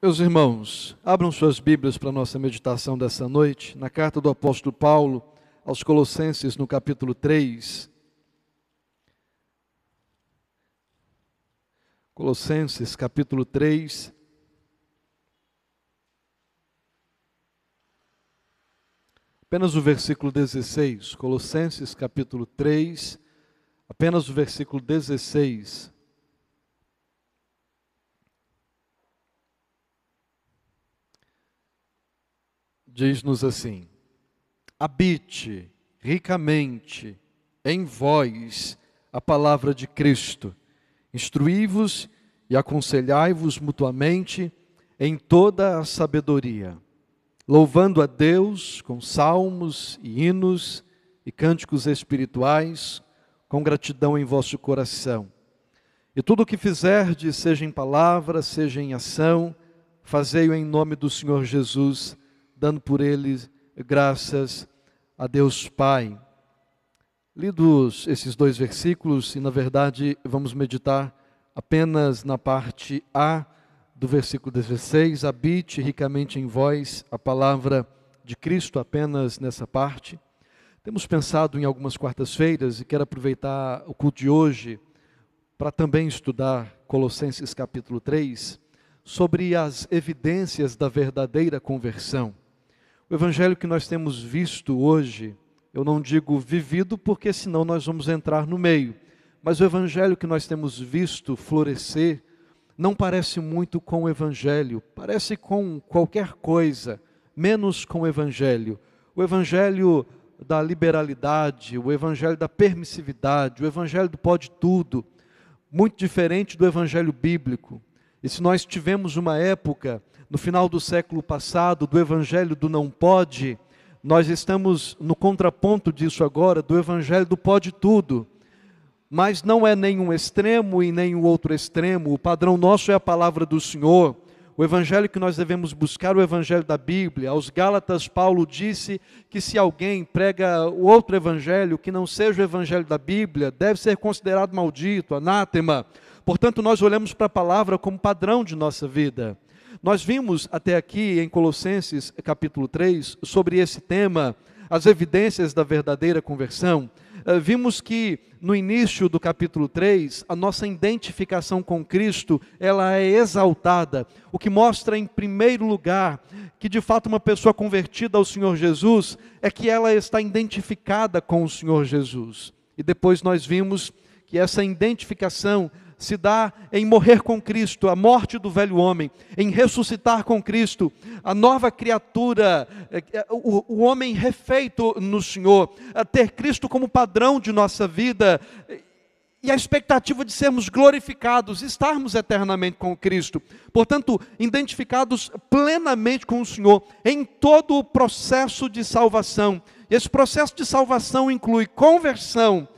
Meus irmãos, abram suas Bíblias para a nossa meditação dessa noite, na carta do apóstolo Paulo aos Colossenses, no capítulo 3. Colossenses, capítulo 3. Apenas o versículo 16. Colossenses, capítulo 3, apenas o versículo 16. Diz-nos assim: habite ricamente em vós a palavra de Cristo, instruí-vos e aconselhai-vos mutuamente em toda a sabedoria, louvando a Deus com salmos e hinos e cânticos espirituais, com gratidão em vosso coração. E tudo o que fizerdes, seja em palavra, seja em ação, fazei-o em nome do Senhor Jesus, dando por ele graças a Deus Pai. Lidos esses dois versículos, e na verdade vamos meditar apenas na parte A do versículo 16, habite ricamente em vós a palavra de Cristo, apenas nessa parte. Temos pensado em algumas quartas-feiras, e quero aproveitar o culto de hoje para também estudar Colossenses capítulo 3, sobre as evidências da verdadeira conversão. O evangelho que nós temos visto hoje, eu não digo vivido, porque senão nós vamos entrar no meio, mas o evangelho que nós temos visto florescer, não parece muito com o evangelho, parece com qualquer coisa, menos com o evangelho da liberalidade, o evangelho da permissividade, o evangelho do pode tudo, muito diferente do evangelho bíblico. E se nós tivemos uma época, no final do século passado, do evangelho do não pode, nós estamos no contraponto disso agora, do evangelho do pode tudo. Mas não é nenhum extremo e nem o outro extremo, o padrão nosso é a palavra do Senhor. O evangelho que nós devemos buscar, o evangelho da Bíblia. Aos Gálatas, Paulo disse que se alguém prega o outro evangelho, que não seja o evangelho da Bíblia, deve ser considerado maldito, anátema. Portanto, nós olhamos para a palavra como padrão de nossa vida. Nós vimos até aqui em Colossenses capítulo 3, sobre esse tema, as evidências da verdadeira conversão. Vimos que no início do capítulo 3, a nossa identificação com Cristo, ela é exaltada, o que mostra em primeiro lugar, que de fato uma pessoa convertida ao Senhor Jesus, é que ela está identificada com o Senhor Jesus. E depois nós vimos que essa identificação se dá em morrer com Cristo, a morte do velho homem, em ressuscitar com Cristo, a nova criatura, o homem refeito no Senhor, a ter Cristo como padrão de nossa vida, e a expectativa de sermos glorificados, estarmos eternamente com Cristo. Portanto, identificados plenamente com o Senhor, em todo o processo de salvação. Esse processo de salvação inclui conversão,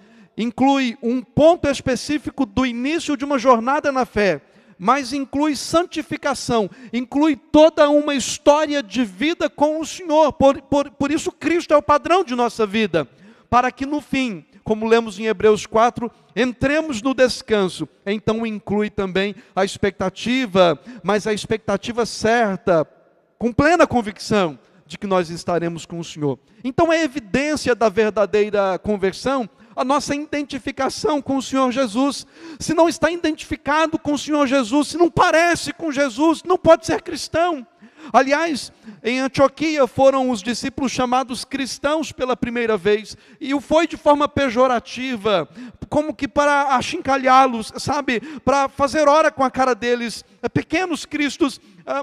inclui um ponto específico do início de uma jornada na fé, mas inclui santificação, inclui toda uma história de vida com o Senhor. Por isso Cristo é o padrão de nossa vida, para que no fim, como lemos em Hebreus 4, entremos no descanso. Então inclui também a expectativa, mas a expectativa certa, com plena convicção de que nós estaremos com o Senhor. Então é evidência da verdadeira conversão, a nossa identificação com o Senhor Jesus. Se não está identificado com o Senhor Jesus, se não parece com Jesus, não pode ser cristão. Aliás, em Antioquia foram os discípulos chamados cristãos pela primeira vez, e o foi de forma pejorativa, como que para achincalhá-los, sabe, para fazer hora com a cara deles, pequenos cristos,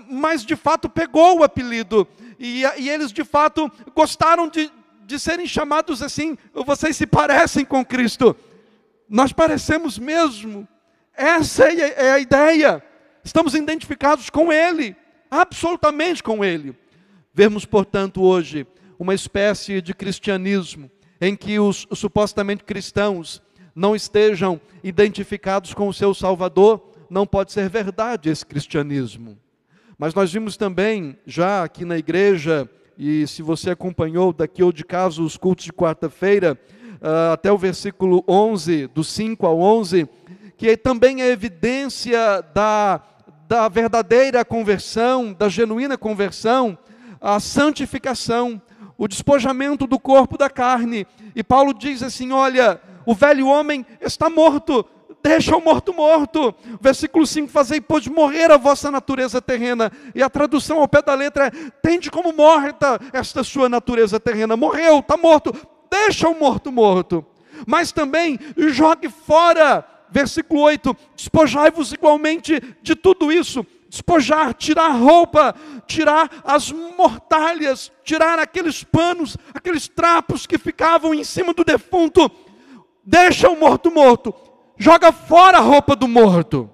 mas de fato pegou o apelido, e eles de fato gostaram de serem chamados assim. Vocês se parecem com Cristo. Nós parecemos mesmo. Essa é a ideia. Estamos identificados com Ele, absolutamente com Ele. Vemos, portanto, hoje uma espécie de cristianismo em que os supostamente cristãos não estejam identificados com o seu Salvador. Não pode ser verdade esse cristianismo. Mas nós vimos também, já aqui na igreja, e se você acompanhou daqui ou de casa os cultos de quarta-feira, até o versículo 11, do 5 ao 11, que também é evidência da verdadeira conversão, da genuína conversão, a santificação, o despojamento do corpo da carne. E Paulo diz assim, olha, o velho homem está morto, deixa o morto morto. Versículo 5, fazei pois morrer a vossa natureza terrena. E a tradução ao pé da letra é, tende como morta esta sua natureza terrena. Morreu, está morto, deixa o morto morto. Mas também jogue fora, versículo 8, despojai-vos igualmente de tudo isso. Despojar, tirar a roupa, tirar as mortalhas, tirar aqueles panos, aqueles trapos que ficavam em cima do defunto. Deixa o morto morto, joga fora a roupa do morto.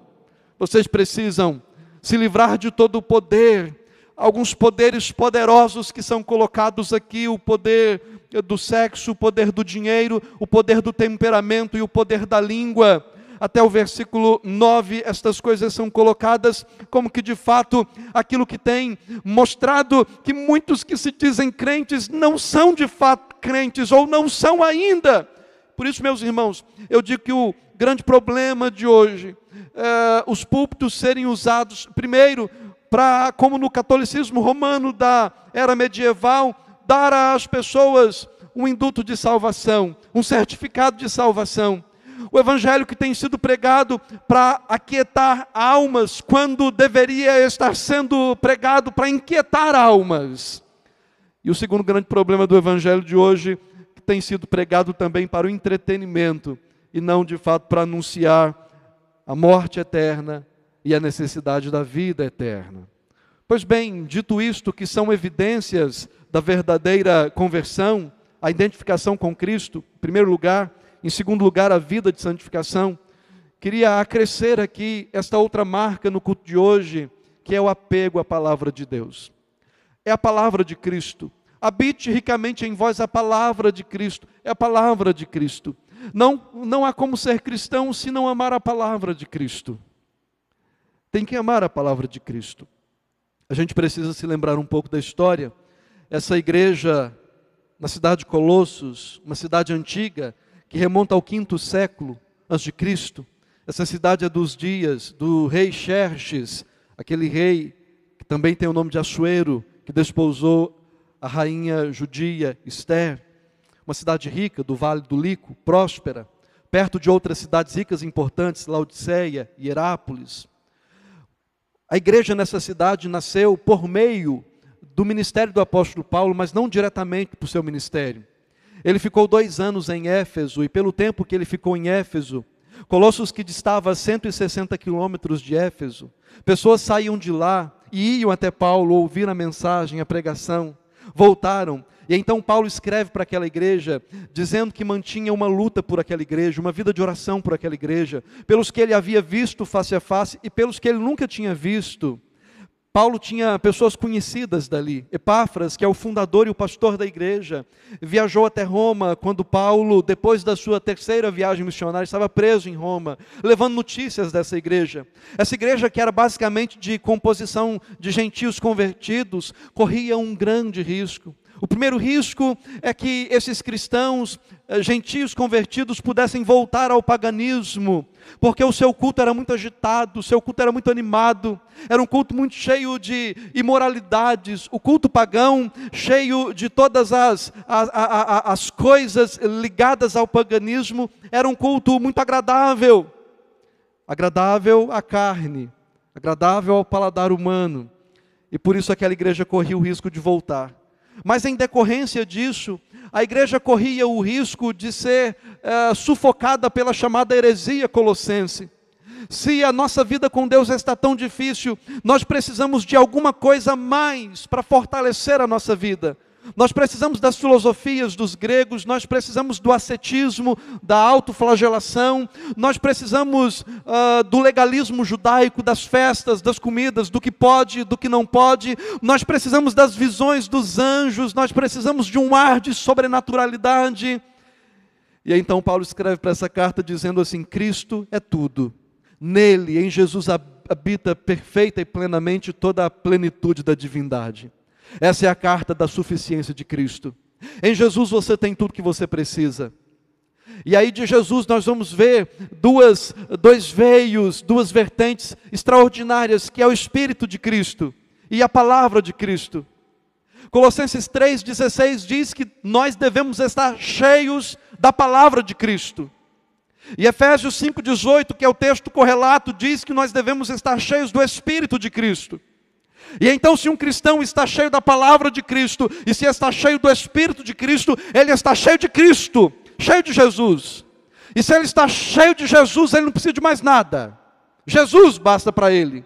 Vocês precisam se livrar de todo o poder, alguns poderes poderosos que são colocados aqui, o poder do sexo, o poder do dinheiro, o poder do temperamento e o poder da língua. Até o versículo 9, estas coisas são colocadas como que de fato aquilo que tem mostrado que muitos que se dizem crentes não são de fato crentes ou não são ainda. Por isso, meus irmãos, eu digo que o grande problema de hoje é os púlpitos serem usados primeiro para, como no catolicismo romano da era medieval, dar às pessoas um induto de salvação, um certificado de salvação. O evangelho que tem sido pregado para aquietar almas, quando deveria estar sendo pregado para inquietar almas. E o segundo grande problema do evangelho de hoje, que tem sido pregado também para o entretenimento, e não de fato para anunciar a morte eterna e a necessidade da vida eterna. Pois bem, dito isto, que são evidências da verdadeira conversão, a identificação com Cristo, em primeiro lugar, em segundo lugar, a vida de santificação. Queria acrescer aqui esta outra marca no culto de hoje, que é o apego à palavra de Deus. É a palavra de Cristo. Habite ricamente em vós a palavra de Cristo. É a palavra de Cristo. Não há como ser cristão se não amar a palavra de Cristo. Tem que amar a palavra de Cristo. A gente precisa se lembrar um pouco da história. Essa igreja na cidade de Colossos, uma cidade antiga, que remonta ao 5º século antes de Cristo. Essa cidade é dos dias do rei Xerxes, aquele rei que também tem o nome de Assuero, que desposou a rainha judia Esther. Uma cidade rica do Vale do Lico, próspera, perto de outras cidades ricas e importantes, Laodiceia e Herápolis. A igreja nessa cidade nasceu por meio do ministério do apóstolo Paulo, mas não diretamente por seu ministério. Ele ficou 2 anos em Éfeso, e pelo tempo que ele ficou em Éfeso, Colossos, que distava a 160 quilômetros de Éfeso, pessoas saíam de lá e iam até Paulo ouvir a mensagem, a pregação, voltaram, e então Paulo escreve para aquela igreja, dizendo que mantinha uma luta por aquela igreja, uma vida de oração por aquela igreja, pelos que ele havia visto face a face e pelos que ele nunca tinha visto. Paulo tinha pessoas conhecidas dali. Epáfras, que é o fundador e o pastor da igreja, viajou até Roma quando Paulo, depois da sua 3ª viagem missionária, estava preso em Roma, levando notícias dessa igreja. Essa igreja, que era basicamente de composição de gentios convertidos, corria um grande risco. O primeiro risco é que esses cristãos, gentios convertidos, pudessem voltar ao paganismo, porque o seu culto era muito agitado, o seu culto era muito animado, era um culto muito cheio de imoralidades, o culto pagão cheio de todas as coisas ligadas ao paganismo, era um culto muito agradável à carne, agradável ao paladar humano, e por isso aquela igreja corria o risco de voltar. Mas em decorrência disso, a igreja corria o risco de ser sufocada pela chamada heresia colossense. Se a nossa vida com Deus está tão difícil, nós precisamos de alguma coisa mais para fortalecer a nossa vida. Nós precisamos das filosofias dos gregos, nós precisamos do ascetismo, da autoflagelação, nós precisamos do legalismo judaico, das festas, das comidas, do que pode, do que não pode, nós precisamos das visões dos anjos, nós precisamos de um ar de sobrenaturalidade. E aí, então Paulo escreve para essa carta dizendo assim: Cristo é tudo, nele, em Jesus habita perfeita e plenamente toda a plenitude da divindade. Essa é a carta da suficiência de Cristo. Em Jesus você tem tudo que você precisa. E aí de Jesus nós vamos ver dois veios, duas vertentes extraordinárias, que é o Espírito de Cristo e a Palavra de Cristo. Colossenses 3,16 diz que nós devemos estar cheios da Palavra de Cristo. E Efésios 5,18, que é o texto correlato, diz que nós devemos estar cheios do Espírito de Cristo. E então, se um cristão está cheio da Palavra de Cristo, e se está cheio do Espírito de Cristo, ele está cheio de Cristo, cheio de Jesus. E se ele está cheio de Jesus, ele não precisa de mais nada. Jesus basta para ele.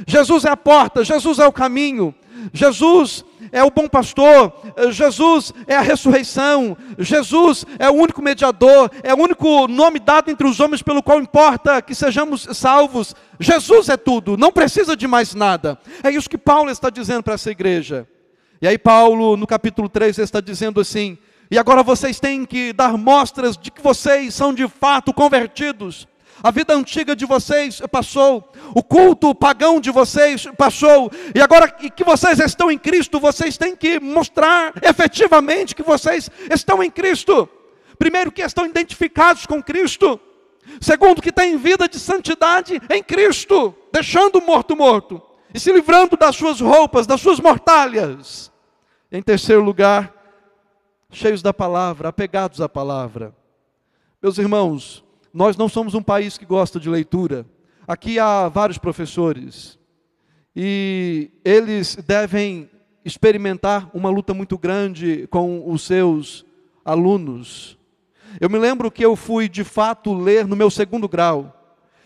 Jesus é a porta, Jesus é o caminho, Jesus é o bom pastor, Jesus é a ressurreição, Jesus é o único mediador, é o único nome dado entre os homens pelo qual importa que sejamos salvos. Jesus é tudo, não precisa de mais nada. É isso que Paulo está dizendo para essa igreja. E aí Paulo, no capítulo 3, está dizendo assim: e agora vocês têm que dar mostras de que vocês são de fato convertidos. A vida antiga de vocês passou, o culto pagão de vocês passou, e agora que vocês estão em Cristo, vocês têm que mostrar efetivamente que vocês estão em Cristo. Primeiro, que estão identificados com Cristo. Segundo, que têm vida de santidade em Cristo, deixando o morto e se livrando das suas roupas, das suas mortalhas. Em terceiro lugar, cheios da palavra, apegados à palavra. Meus irmãos, nós não somos um país que gosta de leitura. Aqui há vários professores, e eles devem experimentar uma luta muito grande com os seus alunos. Eu me lembro que eu fui de fato ler no meu segundo grau.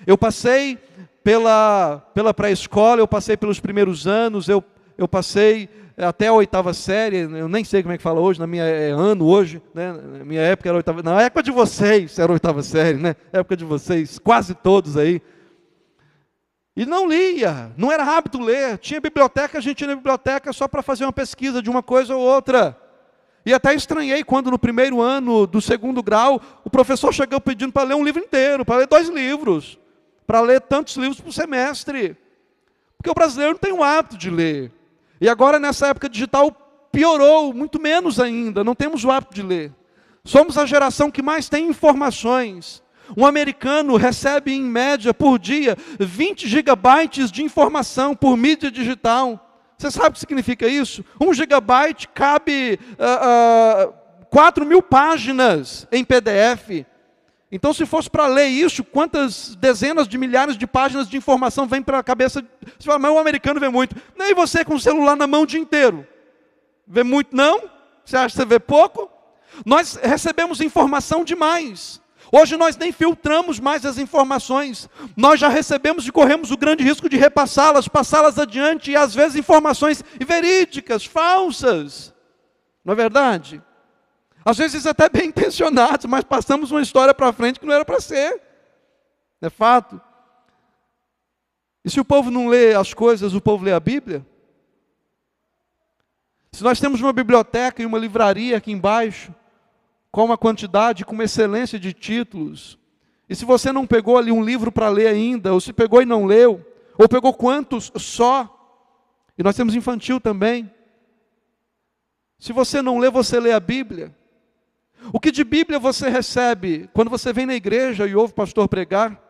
Eu passei pela pré-escola, eu passei pelos primeiros anos, eu passei até a oitava série, eu nem sei como é que fala hoje, na minha ano hoje, né? Na minha época era oitava, na época de vocês era oitava série, né? Na época de vocês, quase todos aí. E não lia, não era hábito ler, tinha biblioteca, a gente ia na biblioteca só para fazer uma pesquisa de uma coisa ou outra. E até estranhei quando no primeiro ano do segundo grau, o professor chegou pedindo para ler um livro inteiro, para ler 2 livros, para ler tantos livros por semestre. Porque o brasileiro não tem o hábito de ler. E agora nessa época digital piorou, muito menos ainda, não temos o hábito de ler. Somos a geração que mais tem informações. Um americano recebe em média por dia 20 gigabytes de informação por mídia digital. Você sabe o que significa isso? 1 gigabyte cabe 4.000 páginas em PDF. Então, se fosse para ler isso, quantas dezenas de milhares de páginas de informação vem para a cabeça? Você fala, mas o americano vê muito. Nem você com o celular na mão o dia inteiro. Vê muito não? Você acha que você vê pouco? Nós recebemos informação demais. Hoje nós nem filtramos mais as informações. Nós já recebemos e corremos o grande risco de repassá-las, passá-las adiante, e às vezes informações verídicas, falsas. Não é verdade? Às vezes até bem intencionados, mas passamos uma história para frente que não era para ser. É fato. E se o povo não lê as coisas, o povo lê a Bíblia? Se nós temos uma biblioteca e uma livraria aqui embaixo, com uma quantidade, com uma excelência de títulos, e se você não pegou ali um livro para ler ainda, ou se pegou e não leu, ou pegou quantos só, e nós temos infantil também, se você não lê, você lê a Bíblia. O que de Bíblia você recebe quando você vem na igreja e ouve o pastor pregar?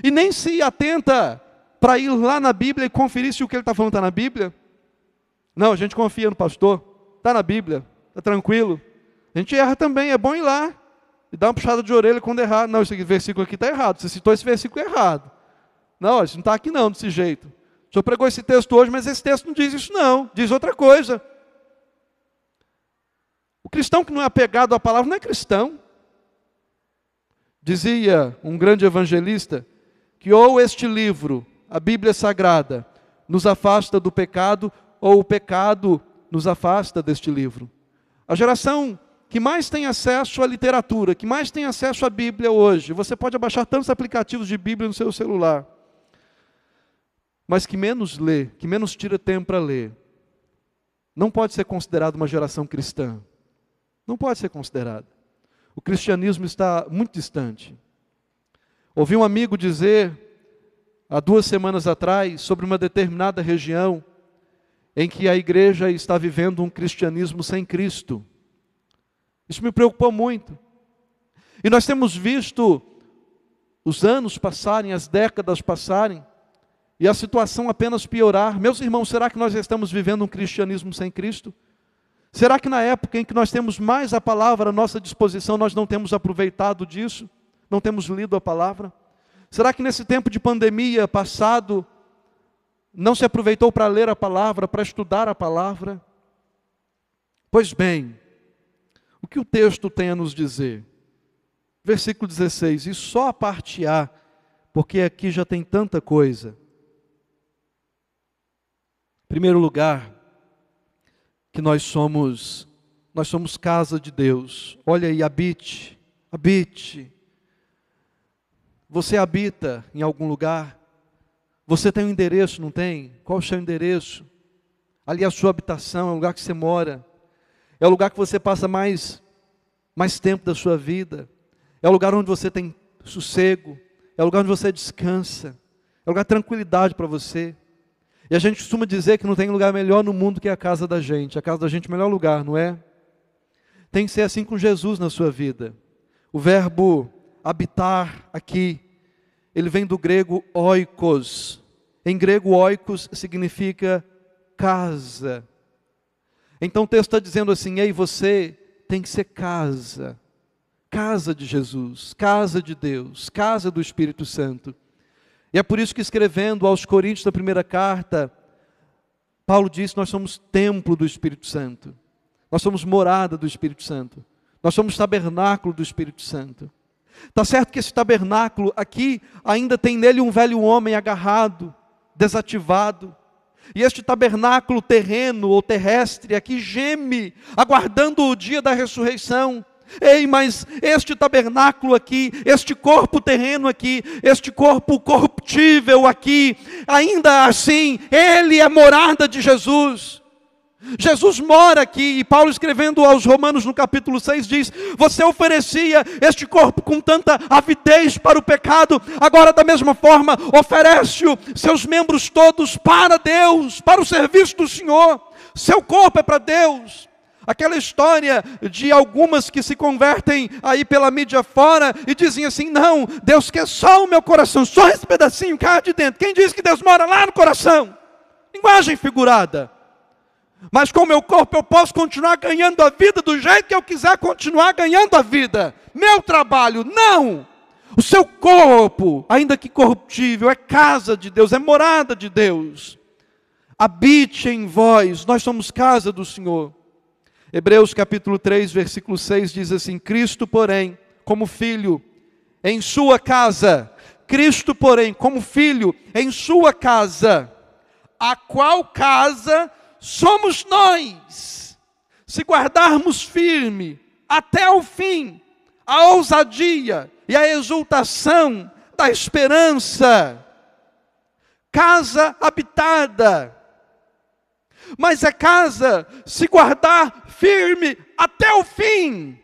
E nem se atenta para ir lá na Bíblia e conferir se o que ele está falando está na Bíblia? Não, a gente confia no pastor, está na Bíblia, está tranquilo. A gente erra também, é bom ir lá e dar uma puxada de orelha quando errar. Não, esse versículo aqui está errado, você citou esse versículo errado. Não, isso não está aqui não, desse jeito. O senhor pregou esse texto hoje, mas esse texto não diz isso não, diz outra coisa. O cristão que não é apegado à palavra não é cristão. Dizia um grande evangelista que ou este livro, a Bíblia Sagrada, nos afasta do pecado, ou o pecado nos afasta deste livro. A geração que mais tem acesso à literatura, que mais tem acesso à Bíblia hoje, você pode abaixar tantos aplicativos de Bíblia no seu celular, mas que menos lê, que menos tira tempo para ler, não pode ser considerado uma geração cristã. Não pode ser considerado. O cristianismo está muito distante. Ouvi um amigo dizer, há 2 semanas atrás, sobre uma determinada região, em que a igreja está vivendo um cristianismo sem Cristo. Isso me preocupou muito. E nós temos visto os anos passarem, as décadas passarem, e a situação apenas piorar. Meus irmãos, será que nós estamos vivendo um cristianismo sem Cristo? Será que na época em que nós temos mais a palavra à nossa disposição, nós não temos aproveitado disso? Não temos lido a palavra? Será que nesse tempo de pandemia passado, não se aproveitou para ler a palavra, para estudar a palavra? Pois bem, o que o texto tem a nos dizer? Versículo 16, e só a parte A, porque aqui já tem tanta coisa. Em primeiro lugar, que nós somos casa de Deus. Olha aí, habite. Você habita em algum lugar? Você tem um endereço, não tem? Qual o seu endereço? Ali é a sua habitação, é o lugar que você mora. É o lugar que você passa mais tempo da sua vida. É o lugar onde você tem sossego. É o lugar onde você descansa. É o lugar de tranquilidade para você. E a gente costuma dizer que não tem lugar melhor no mundo que a casa da gente. A casa da gente é o melhor lugar, não é? Tem que ser assim com Jesus na sua vida. O verbo habitar aqui, ele vem do grego oikos. Em grego, oikos significa casa. Então o texto está dizendo assim, ei, você tem que ser casa. Casa de Jesus, casa de Deus, casa do Espírito Santo. E é por isso que escrevendo aos Coríntios da primeira carta, Paulo diz que nós somos templo do Espírito Santo. Nós somos morada do Espírito Santo. Nós somos tabernáculo do Espírito Santo. Está certo que esse tabernáculo aqui ainda tem nele um velho homem agarrado, desativado. E este tabernáculo terreno ou terrestre aqui geme, aguardando o dia da ressurreição. Ei, mas este tabernáculo aqui, este corpo terreno aqui, este corpo corruptível aqui, ainda assim, ele é morada de Jesus. Jesus mora aqui, e Paulo escrevendo aos Romanos no capítulo 6 diz, você oferecia este corpo com tanta avidez para o pecado, agora da mesma forma oferece-o, seus membros todos para Deus, para o serviço do Senhor. Seu corpo é para Deus. Aquela história de algumas que se convertem aí pela mídia fora e dizem assim, não, Deus quer só o meu coração, só esse pedacinho cá de dentro. Quem diz que Deus mora lá no coração? Linguagem figurada. Mas com o meu corpo eu posso continuar ganhando a vida do jeito que eu quiser continuar ganhando a vida. Meu trabalho, não. O seu corpo, ainda que corruptível, é casa de Deus, é morada de Deus. Habite em vós, nós somos casa do Senhor. Hebreus capítulo 3, versículo 6 diz assim, Cristo, porém, como filho, em sua casa, Cristo, porém, como filho, em sua casa, a qual casa somos nós, se guardarmos firme até o fim, a ousadia e a exultação da esperança, casa habitada. Mas é casa se guardar firme até o fim.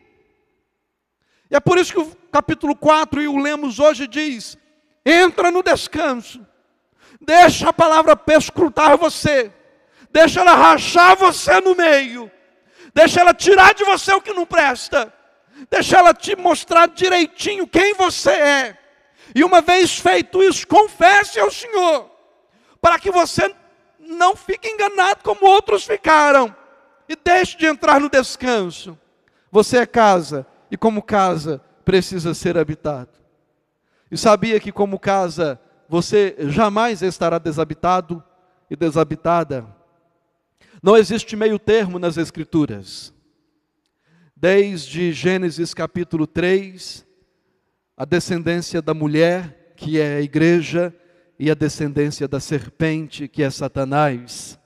E é por isso que o capítulo 4, e o lemos hoje, diz, entra no descanso, deixa a palavra perscrutar você, deixa ela rachar você no meio, deixa ela tirar de você o que não presta, deixa ela te mostrar direitinho quem você é. E uma vez feito isso, confesse ao Senhor, para que você não fique enganado como outros ficaram, e deixe de entrar no descanso. Você é casa, e como casa precisa ser habitado. E sabia que como casa você jamais estará desabitado e desabitada? Não existe meio termo nas Escrituras. Desde Gênesis capítulo 3, a descendência da mulher, que é a igreja, e a descendência da serpente, que é Satanás.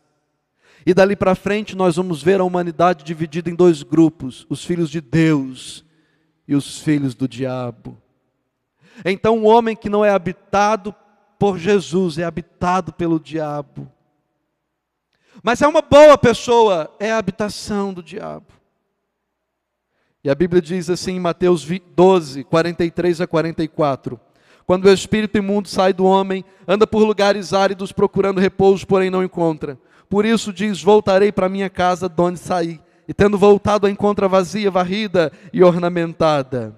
E dali para frente nós vamos ver a humanidade dividida em dois grupos, os filhos de Deus e os filhos do diabo. Então o homem que não é habitado por Jesus, é habitado pelo diabo. Mas é uma boa pessoa, é a habitação do diabo. E a Bíblia diz assim em Mateus 12, 43 a 44, quando o espírito imundo sai do homem, anda por lugares áridos procurando repouso, porém não encontra. Por isso diz, voltarei para minha casa de onde saí. E tendo voltado, a encontra vazia, varrida e ornamentada.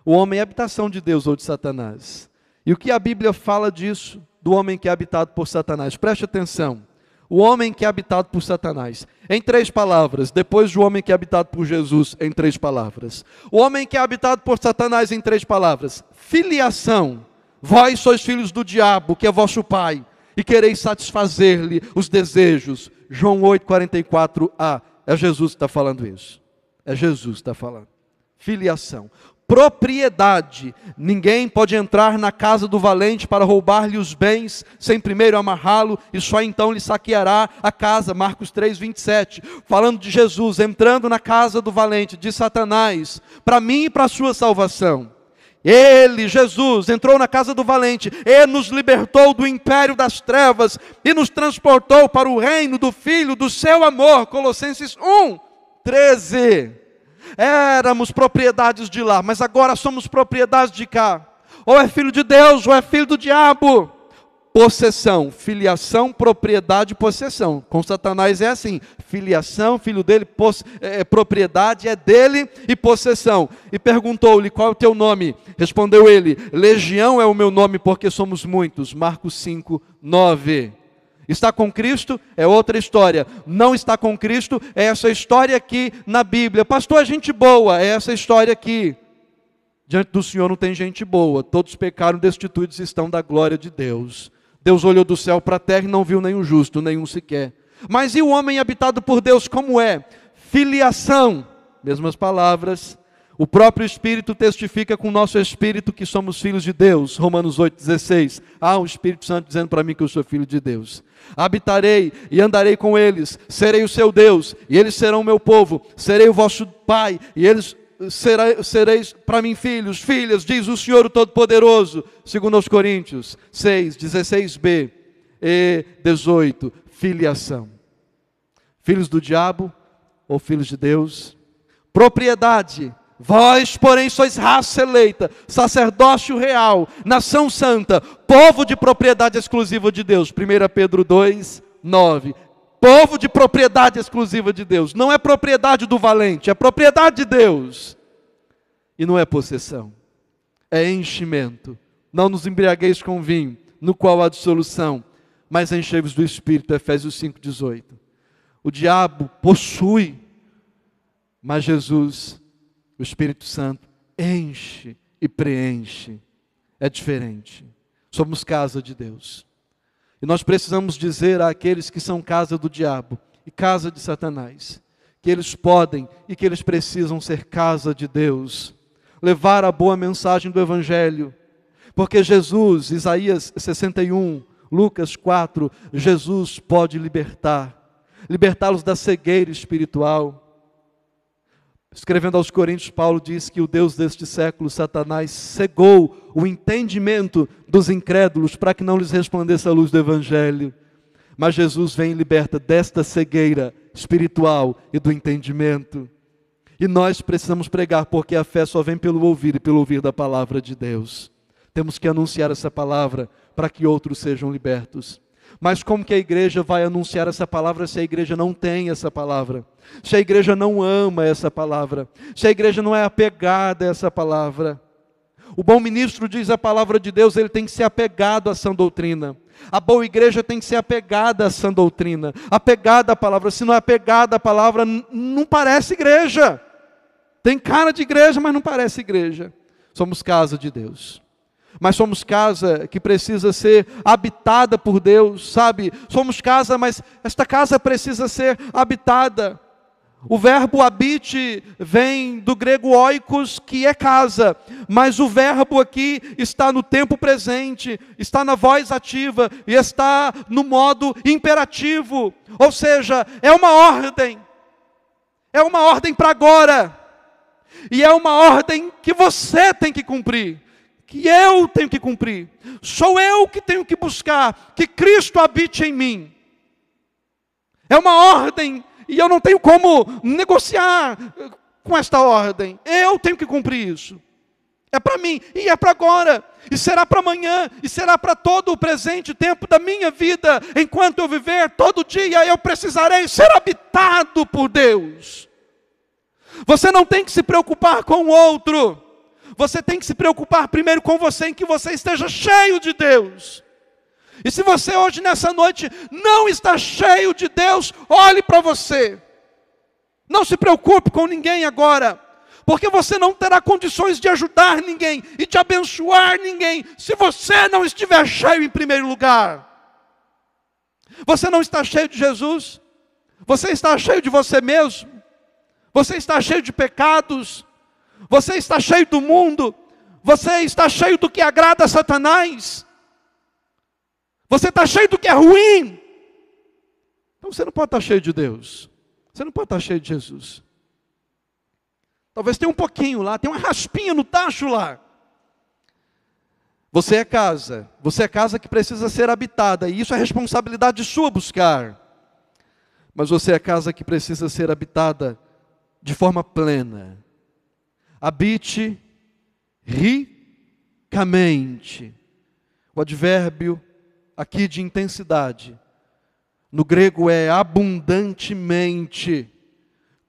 O homem é habitação de Deus ou de Satanás. E o que a Bíblia fala disso, do homem que é habitado por Satanás? Preste atenção. O homem que é habitado por Satanás. Em 3 palavras. Depois do homem que é habitado por Jesus, em 3 palavras. O homem que é habitado por Satanás, em 3 palavras. Filiação. Vós sois filhos do diabo, que é vosso pai, e quereis satisfazer-lhe os desejos. João 8,44a. É Jesus que está falando isso. É Jesus que está falando. Filiação. Propriedade. Ninguém pode entrar na casa do valente para roubar-lhe os bens, sem primeiro amarrá-lo, e só então lhe saqueará a casa. Marcos 3,27. Falando de Jesus entrando na casa do valente, de Satanás, para mim e para a sua salvação. Ele, Jesus, entrou na casa do valente e nos libertou do império das trevas e nos transportou para o reino do Filho do seu amor. Colossenses 1:13. Éramos propriedades de lá, mas agora somos propriedades de cá. Ou é filho de Deus, ou é filho do diabo. Possessão, filiação, propriedade, possessão. Com Satanás é assim: filiação, filho dele, propriedade é dele e possessão. E perguntou-lhe: qual é o teu nome? Respondeu ele: Legião é o meu nome, porque somos muitos. Marcos 5:9. Está com Cristo? É outra história. Não está com Cristo? É essa história aqui na Bíblia. Pastor, é gente boa? É essa história aqui. Diante do Senhor não tem gente boa. Todos pecaram, destituídos estão da glória de Deus. Deus olhou do céu para a terra e não viu nenhum justo, nenhum sequer. Mas e o homem habitado por Deus, como é? Filiação. Mesmas palavras. O próprio Espírito testifica com o nosso Espírito que somos filhos de Deus. Romanos 8,16. O Espírito Santo dizendo para mim que eu sou filho de Deus. Habitarei e andarei com eles. Serei o seu Deus e eles serão o meu povo. Serei o vosso pai e eles sereis para mim filhos, filhas, diz o Senhor o Todo-Poderoso. Segundo aos Coríntios 6:16b e 18. Filiação. Filhos do diabo ou filhos de Deus? Propriedade. Vós, porém, sois raça eleita, sacerdócio real, nação santa, povo de propriedade exclusiva de Deus. 1 Pedro 2:9. Povo de propriedade exclusiva de Deus. Não é propriedade do valente, é propriedade de Deus. E não é possessão, é enchimento. Não nos embriagueis com vinho, no qual há dissolução, mas enchei-vos do Espírito. Efésios 5:18. O diabo possui, mas Jesus, o Espírito Santo, enche e preenche. É diferente. Somos casa de Deus. E nós precisamos dizer àqueles que são casa do diabo e casa de Satanás, que eles podem e que eles precisam ser casa de Deus. Levar a boa mensagem do Evangelho. Porque Jesus, Isaías 61, Lucas 4, Jesus pode libertá-los da cegueira espiritual. Escrevendo aos Coríntios, Paulo diz que o Deus deste século, Satanás, cegou o entendimento dos incrédulos para que não lhes resplandeça a luz do Evangelho. Mas Jesus vem e liberta desta cegueira espiritual e do entendimento. E nós precisamos pregar, porque a fé só vem pelo ouvir e pelo ouvir da palavra de Deus. Temos que anunciar essa palavra para que outros sejam libertos. Mas como que a igreja vai anunciar essa palavra se a igreja não tem essa palavra? Se a igreja não ama essa palavra? Se a igreja não é apegada a essa palavra? O bom ministro diz a palavra de Deus, ele tem que ser apegado à sã doutrina. A boa igreja tem que ser apegada à sã doutrina, apegada à palavra. Se não é apegada à palavra, não parece igreja. Tem cara de igreja, mas não parece igreja. Somos casa de Deus. Mas somos casa que precisa ser habitada por Deus, sabe? Somos casa, mas esta casa precisa ser habitada. O verbo habite vem do grego oikos, que é casa. Mas o verbo aqui está no tempo presente, está na voz ativa e está no modo imperativo. Ou seja, é uma ordem. É uma ordem para agora. E é uma ordem que você tem que cumprir. Que eu tenho que cumprir. Sou eu que tenho que buscar que Cristo habite em mim. É uma ordem e eu não tenho como negociar com esta ordem. Eu tenho que cumprir isso. É para mim e é para agora. E será para amanhã e será para todo o presente tempo da minha vida. Enquanto eu viver, todo dia eu precisarei ser habitado por Deus. Você não tem que se preocupar com o outro. Você tem que se preocupar primeiro com você, em que você esteja cheio de Deus. E se você hoje, nessa noite, não está cheio de Deus, olhe para você. Não se preocupe com ninguém agora, porque você não terá condições de ajudar ninguém e de abençoar ninguém, se você não estiver cheio em primeiro lugar. Você não está cheio de Jesus? Você está cheio de você mesmo? Você está cheio de pecados? Você está cheio do mundo? Você está cheio do que agrada a Satanás? Você está cheio do que é ruim? Então você não pode estar cheio de Deus. Você não pode estar cheio de Jesus. Talvez tenha um pouquinho lá, tem uma raspinha no tacho lá. Você é casa que precisa ser habitada, e isso é responsabilidade sua buscar. Mas você é casa que precisa ser habitada de forma plena. Habite ricamente. O advérbio aqui de intensidade, no grego é abundantemente,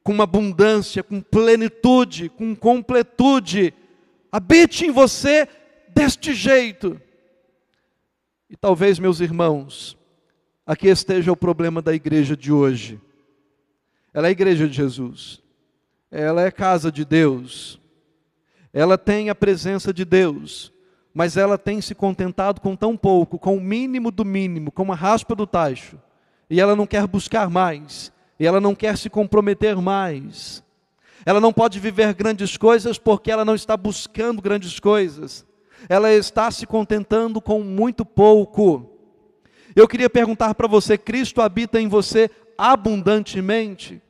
com uma abundância, com plenitude, com completude. Habite em você deste jeito. E talvez, meus irmãos, aqui esteja o problema da igreja de hoje. Ela é a igreja de Jesus. Ela é casa de Deus. Ela tem a presença de Deus. Mas ela tem se contentado com tão pouco, com o mínimo do mínimo, com a raspa do tacho. E ela não quer buscar mais. E ela não quer se comprometer mais. Ela não pode viver grandes coisas porque ela não está buscando grandes coisas. Ela está se contentando com muito pouco. Eu queria perguntar para você, Cristo habita em você abundantemente?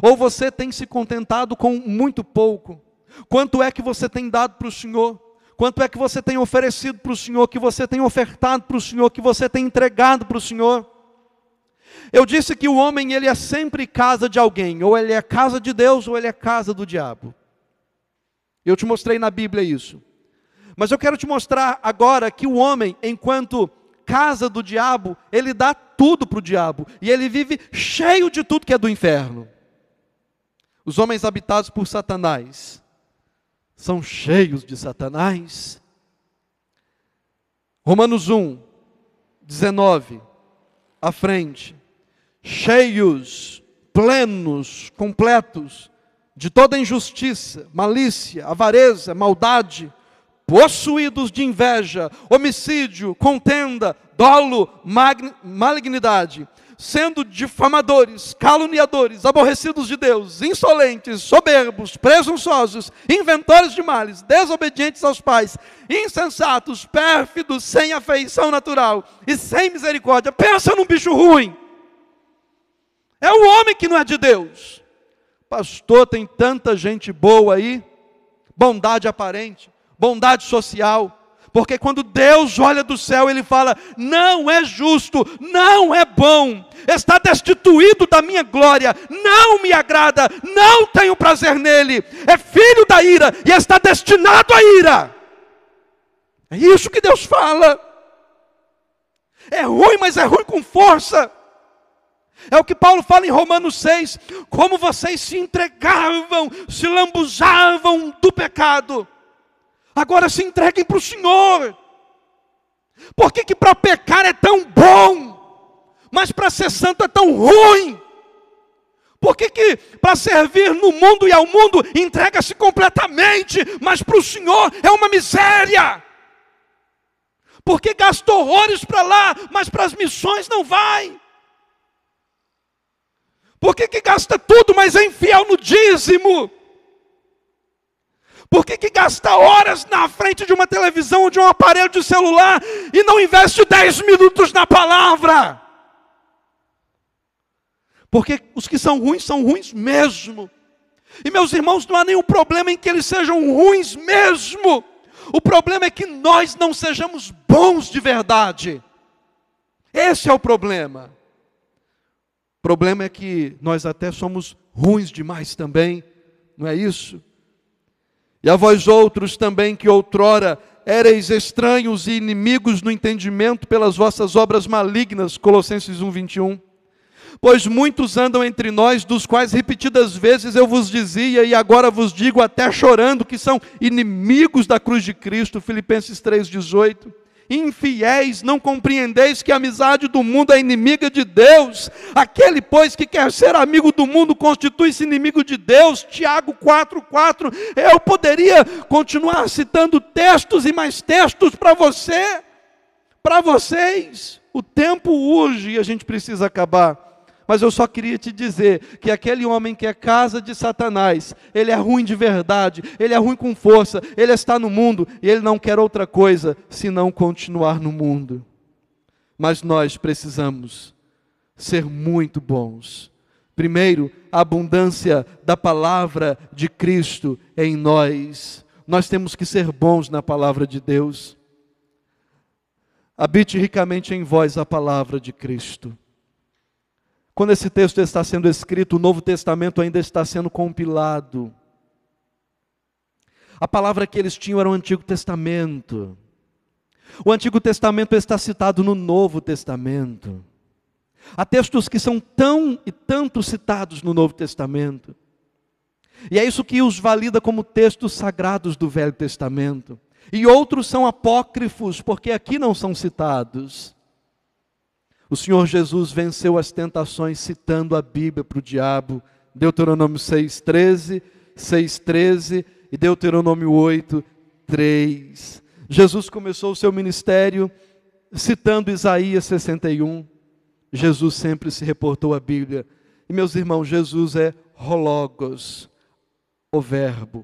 Ou você tem se contentado com muito pouco? Quanto é que você tem dado para o Senhor? Quanto é que você tem oferecido para o Senhor? Que você tem ofertado para o Senhor? Que você tem entregado para o Senhor? Eu disse que o homem, ele é sempre casa de alguém. Ou ele é casa de Deus, ou ele é casa do diabo. Eu te mostrei na Bíblia isso. Mas eu quero te mostrar agora que o homem, enquanto casa do diabo, ele dá tudo para o diabo. E ele vive cheio de tudo que é do inferno. Os homens habitados por Satanás são cheios de Satanás. Romanos 1, 19, à frente. Cheios, plenos, completos, de toda injustiça, malícia, avareza, maldade, possuídos de inveja, homicídio, contenda, dolo, malignidade, sendo difamadores, caluniadores, aborrecidos de Deus, insolentes, soberbos, presunçosos, inventores de males, desobedientes aos pais, insensatos, pérfidos, sem afeição natural e sem misericórdia. Pensa num bicho ruim. É o homem que não é de Deus. Pastor, tem tanta gente boa aí, bondade aparente, bondade social. Porque quando Deus olha do céu, Ele fala, não é justo, não é bom, está destituído da minha glória, não me agrada, não tenho prazer nele, é filho da ira e está destinado à ira. É isso que Deus fala. É ruim, mas é ruim com força. É o que Paulo fala em Romanos 6, como vocês se entregavam, se lambuzavam do pecado. Agora se entreguem para o Senhor. Por que para pecar é tão bom, mas para ser santo é tão ruim? Por que para servir no mundo e ao mundo entrega-se completamente, mas para o Senhor é uma miséria? Por que gasta horrores para lá, mas para as missões não vai? Por que gasta tudo, mas é infiel no dízimo? Por que gasta horas na frente de uma televisão ou de um aparelho de celular e não investe 10 minutos na palavra? Porque os que são ruins mesmo. E meus irmãos, não há nenhum problema em que eles sejam ruins mesmo. O problema é que nós não sejamos bons de verdade. Esse é o problema. O problema é que nós até somos ruins demais também, não é isso? E a vós outros também que outrora éreis estranhos e inimigos no entendimento pelas vossas obras malignas, Colossenses 1, 21. Pois muitos andam entre nós, dos quais repetidas vezes eu vos dizia, e agora vos digo até chorando, que são inimigos da cruz de Cristo, Filipenses 3,18. Infiéis, não compreendeis que a amizade do mundo é inimiga de Deus? Aquele, pois, que quer ser amigo do mundo, constitui-se inimigo de Deus, Tiago 4,4. Eu poderia continuar citando textos e mais textos para você, para vocês. O tempo urge e a gente precisa acabar. Mas eu só queria te dizer que aquele homem que é casa de Satanás, ele é ruim de verdade, ele é ruim com força, ele está no mundo e ele não quer outra coisa senão continuar no mundo. Mas nós precisamos ser muito bons. Primeiro, a abundância da palavra de Cristo em nós. Nós temos que ser bons na palavra de Deus. Habite ricamente em vós a palavra de Cristo. Quando esse texto está sendo escrito, o Novo Testamento ainda está sendo compilado. A palavra que eles tinham era o Antigo Testamento. O Antigo Testamento está citado no Novo Testamento. Há textos que são tão e tanto citados no Novo Testamento. E é isso que os valida como textos sagrados do Velho Testamento. E outros são apócrifos, porque aqui não são citados. O Senhor Jesus venceu as tentações citando a Bíblia para o diabo. Deuteronômio 6,13, 6,13 e Deuteronômio 8,3. Jesus começou o seu ministério citando Isaías 61. Jesus sempre se reportou à Bíblia. E meus irmãos, Jesus é Hologos, o Verbo,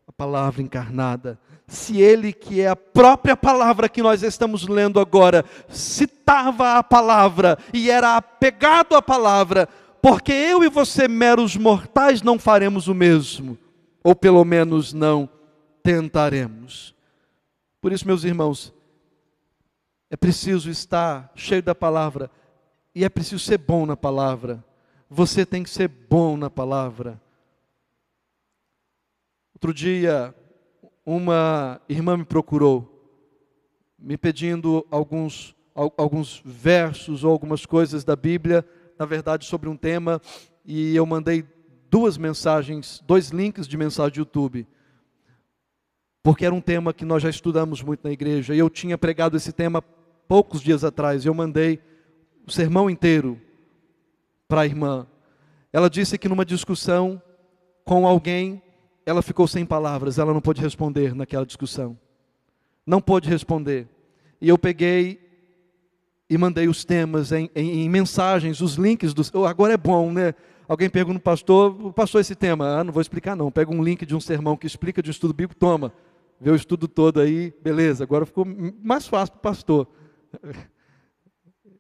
a palavra encarnada. Se ele, que é a própria palavra que nós estamos lendo agora, citava a palavra e era apegado à palavra, porque eu e você, meros mortais, não faremos o mesmo, ou pelo menos não tentaremos. Por isso, meus irmãos, é preciso estar cheio da palavra e é preciso ser bom na palavra. Você tem que ser bom na palavra. Outro dia, uma irmã me procurou, me pedindo alguns versos ou algumas coisas da Bíblia, na verdade sobre um tema, e eu mandei 2 mensagens, 2 links de mensagem de YouTube, porque era um tema que nós já estudamos muito na igreja, e eu tinha pregado esse tema poucos dias atrás, e eu mandei o sermão inteiro para a irmã. Ela disse que numa discussão com alguém, ela ficou sem palavras, ela não pôde responder naquela discussão. Não pôde responder. E eu peguei e mandei os temas em mensagens, os links. Agora é bom, né? Alguém pergunta no pastor esse tema. Não vou explicar não. Pega um link de um sermão que explica de um estudo bíblico, toma. Vê o estudo todo aí, beleza. Agora ficou mais fácil para o pastor.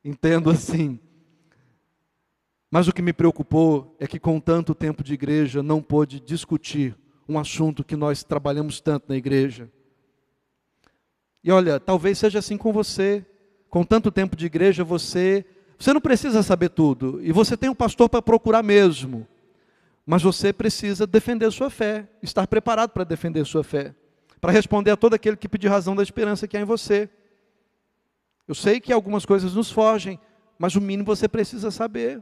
Entendo assim. Mas o que me preocupou é que com tanto tempo de igreja não pôde discutir um assunto que nós trabalhamos tanto na igreja. E olha, talvez seja assim com você. Com tanto tempo de igreja, você não precisa saber tudo. E você tem um pastor para procurar mesmo. Mas você precisa defender a sua fé. Estar preparado para defender a sua fé. Para responder a todo aquele que pedir razão da esperança que há em você. Eu sei que algumas coisas nos fogem, mas o mínimo você precisa saber.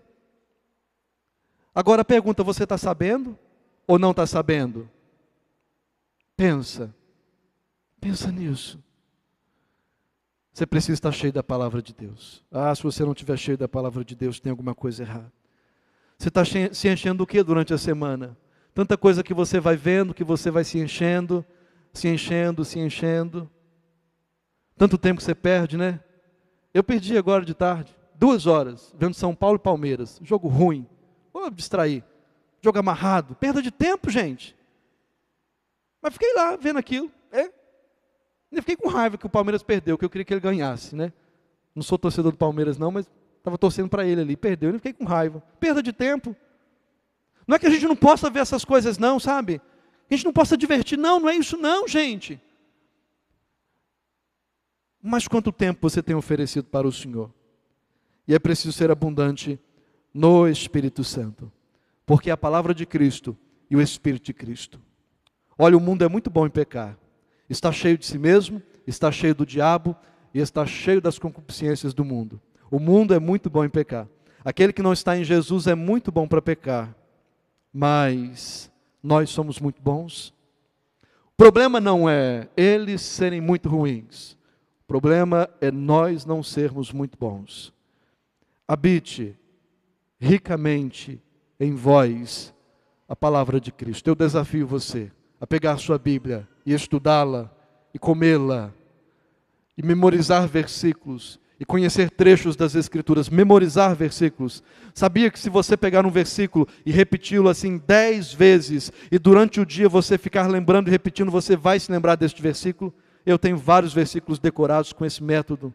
Agora a pergunta, você está sabendo? Ou não está sabendo? Pensa nisso. Você precisa estar cheio da palavra de Deus. Se você não estiver cheio da palavra de Deus, tem alguma coisa errada. Você está se enchendo do que durante a semana? Tanta coisa que você vai vendo, que você vai se enchendo. Tanto tempo que você perde, né? Eu perdi agora de tarde, 2 horas, vendo São Paulo e Palmeiras. Jogo ruim. Vou distrair. Jogo amarrado. Perda de tempo, gente. Mas fiquei lá, vendo aquilo. Eu fiquei com raiva que o Palmeiras perdeu, que eu queria que ele ganhasse, né? Não sou torcedor do Palmeiras não, mas estava torcendo para ele ali. Perdeu, eu fiquei com raiva. Perda de tempo. Não é que a gente não possa ver essas coisas não, sabe? A gente não possa divertir. Não é isso não, gente. Mas quanto tempo você tem oferecido para o Senhor? E é preciso ser abundante no Espírito Santo. Porque é a palavra de Cristo e o Espírito de Cristo. Olha, o mundo é muito bom em pecar. Está cheio de si mesmo, está cheio do diabo e está cheio das concupiscências do mundo. O mundo é muito bom em pecar. Aquele que não está em Jesus é muito bom para pecar, mas nós somos muito bons. O problema não é eles serem muito ruins. O problema é nós não sermos muito bons. Habite ricamente em vós a palavra de Cristo. Eu desafio você a pegar a sua Bíblia e estudá-la e comê-la e memorizar versículos e conhecer trechos das Escrituras, memorizar versículos. Sabia que se você pegar um versículo e repeti-lo assim 10 vezes, e durante o dia você ficar lembrando e repetindo, você vai se lembrar deste versículo? Eu tenho vários versículos decorados com esse método.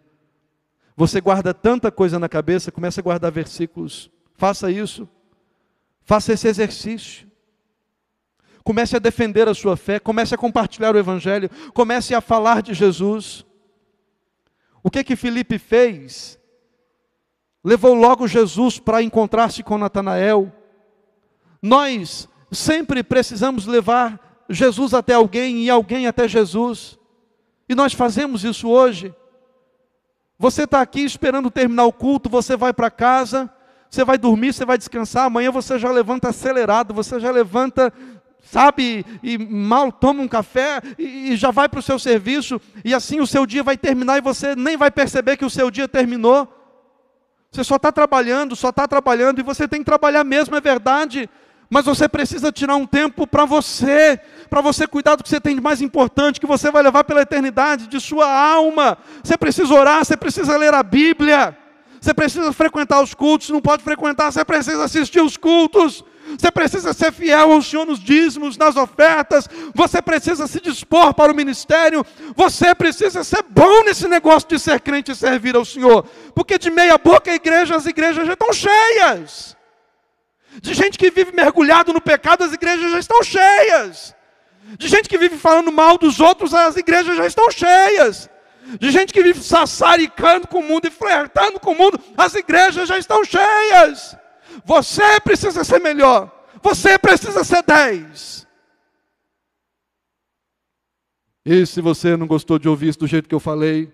Você guarda tanta coisa na cabeça, comece a guardar versículos. Faça isso. Faça esse exercício. Comece a defender a sua fé, comece a compartilhar o Evangelho, comece a falar de Jesus. O que Filipe fez? Levou logo Jesus para encontrar-se com Natanael. Nós sempre precisamos levar Jesus até alguém e alguém até Jesus. E nós fazemos isso hoje. Você está aqui esperando terminar o culto, você vai para casa, você vai dormir, você vai descansar, amanhã você já levanta acelerado, você já levanta, sabe, e mal toma um café e já vai para o seu serviço, e assim o seu dia vai terminar e você nem vai perceber que o seu dia terminou. Você só está trabalhando, e você tem que trabalhar mesmo, é verdade, mas você precisa tirar um tempo para você cuidar do que você tem de mais importante, que você vai levar pela eternidade, de sua alma. Você precisa orar, você precisa ler a Bíblia, você precisa frequentar os cultos, não pode frequentar, você precisa assistir os cultos, você precisa ser fiel ao Senhor nos dízimos, nas ofertas, você precisa se dispor para o ministério, você precisa ser bom nesse negócio de ser crente e servir ao Senhor, porque de meia boca as igrejas já estão cheias, de gente que vive mergulhado no pecado, as igrejas já estão cheias, de gente que vive falando mal dos outros, as igrejas já estão cheias, de gente que vive sassaricando com o mundo e flertando com o mundo, as igrejas já estão cheias. Você precisa ser melhor, você precisa ser 10. E se você não gostou de ouvir isso do jeito que eu falei,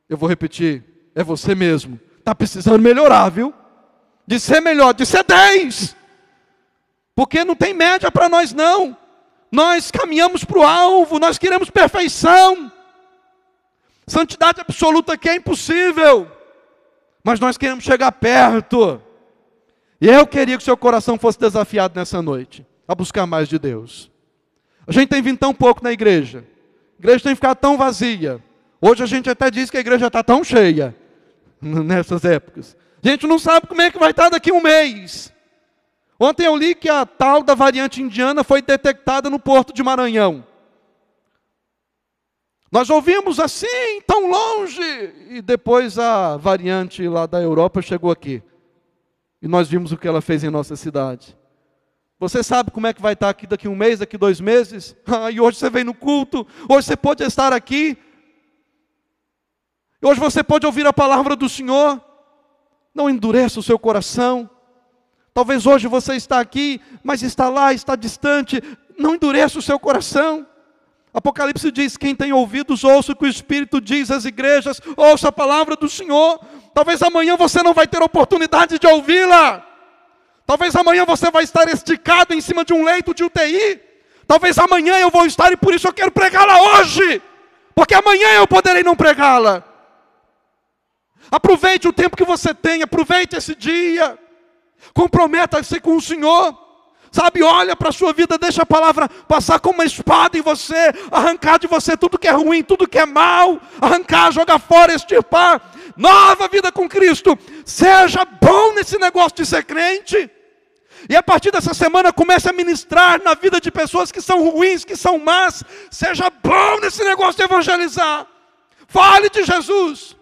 eu vou repetir, é você mesmo, está precisando melhorar, viu? De ser melhor, de ser 10, porque não tem média para nós não, nós caminhamos para o alvo, nós queremos perfeição, santidade absoluta que é impossível, mas nós queremos chegar perto. E eu queria que o seu coração fosse desafiado nessa noite, a buscar mais de Deus. A gente tem vindo tão pouco na igreja, a igreja tem ficado tão vazia. Hoje a gente até diz que a igreja está tão cheia, nessas épocas. A gente não sabe como é que vai estar daqui a um mês. Ontem eu li que a tal da variante indiana foi detectada no Porto de Maranhão. Nós ouvimos assim, tão longe, e depois a variante lá da Europa chegou aqui. E nós vimos o que ela fez em nossa cidade. Você sabe como é que vai estar aqui daqui a um mês, daqui a 2 meses? E hoje você vem no culto, hoje você pode estar aqui. Hoje você pode ouvir a palavra do Senhor. Não endureça o seu coração. Talvez hoje você está aqui, mas está lá, está distante. Não endureça o seu coração. Apocalipse diz, quem tem ouvidos, ouça o que o Espírito diz às igrejas, ouça a palavra do Senhor. Talvez amanhã você não vai ter oportunidade de ouvi-la. Talvez amanhã você vai estar esticado em cima de um leito de UTI. Talvez amanhã eu vou estar e por isso eu quero pregá-la hoje. Porque amanhã eu poderei não pregá-la. Aproveite o tempo que você tem, aproveite esse dia. Comprometa-se com o Senhor. Sabe, olha para a sua vida, deixa a palavra passar como uma espada em você, arrancar de você tudo que é ruim, tudo que é mal, arrancar, jogar fora, extirpar, nova vida com Cristo. Seja bom nesse negócio de ser crente, e a partir dessa semana comece a ministrar na vida de pessoas que são ruins, que são más. Seja bom nesse negócio de evangelizar, fale de Jesus.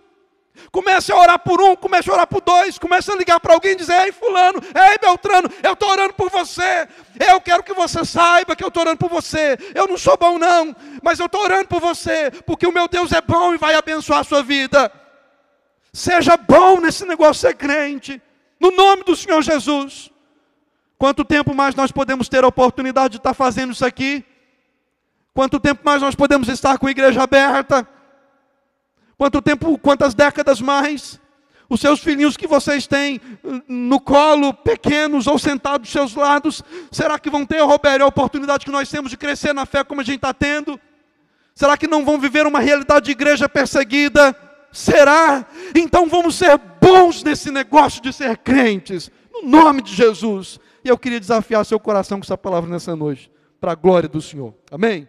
Comece a orar por um, comece a orar por 2, comece a ligar para alguém e dizer, ei fulano, ei Beltrano, eu estou orando por você, eu quero que você saiba que eu estou orando por você, eu não sou bom não, mas eu estou orando por você, porque o meu Deus é bom e vai abençoar a sua vida. Seja bom nesse negócio de ser crente, no nome do Senhor Jesus. Quanto tempo mais nós podemos ter a oportunidade de estar fazendo isso aqui? Quanto tempo mais nós podemos estar com a igreja aberta? Quanto tempo, quantas décadas mais? Os seus filhinhos que vocês têm no colo, pequenos ou sentados dos seus lados, será que vão ter, Robério, a oportunidade que nós temos de crescer na fé como a gente está tendo? Será que não vão viver uma realidade de igreja perseguida? Será? Então vamos ser bons nesse negócio de ser crentes, no nome de Jesus. E eu queria desafiar seu coração com essa palavra nessa noite, para a glória do Senhor. Amém?